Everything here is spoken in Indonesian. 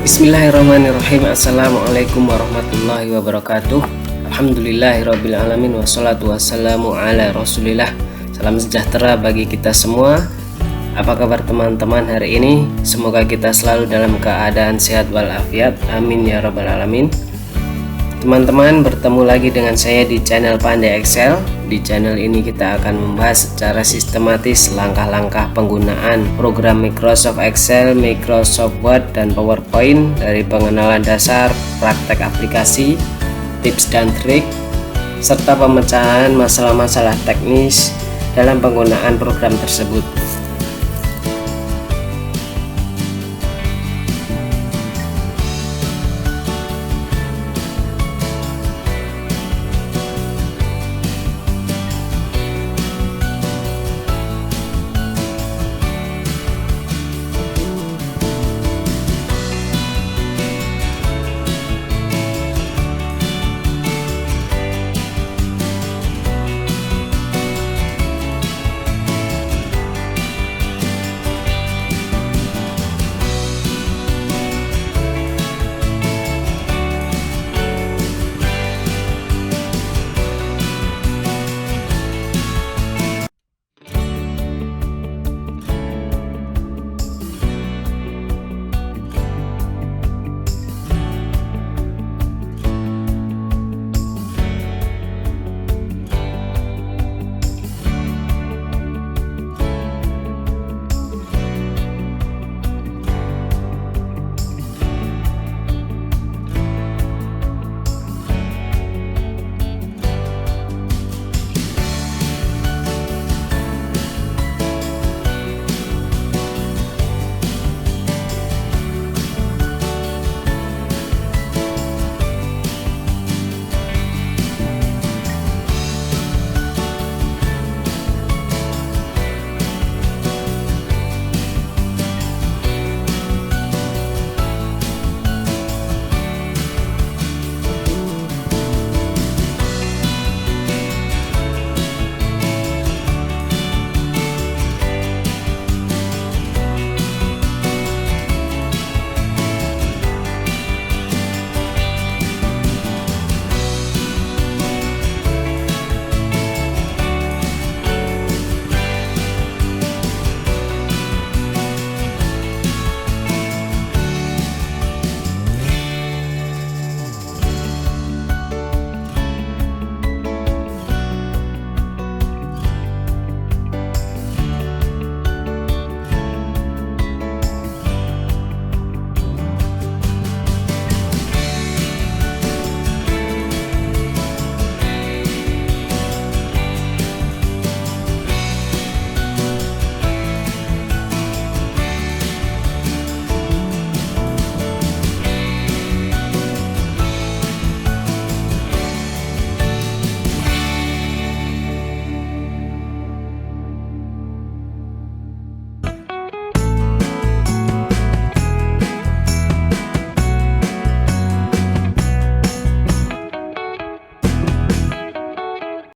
Bismillahirrahmaanirrahiim. Assalamu'alaikum warahmatullahi wabarakatuh. Alhamdulillahirabbil alamin, washolatu wassalamu ala rasulillah. Salam sejahtera bagi kita semua. Apa kabar teman-teman hari ini? Semoga kita selalu dalam keadaan sehat wal afiat. Amin ya rabbal alamin. Teman-teman, bertemu lagi dengan saya di channel PandaiExcel. Di channel ini kita akan membahas secara sistematis langkah-langkah penggunaan program Microsoft Excel, Microsoft Word, dan PowerPoint, dari pengenalan dasar, praktek aplikasi, tips dan trik, serta pemecahan masalah-masalah teknis dalam penggunaan program tersebut.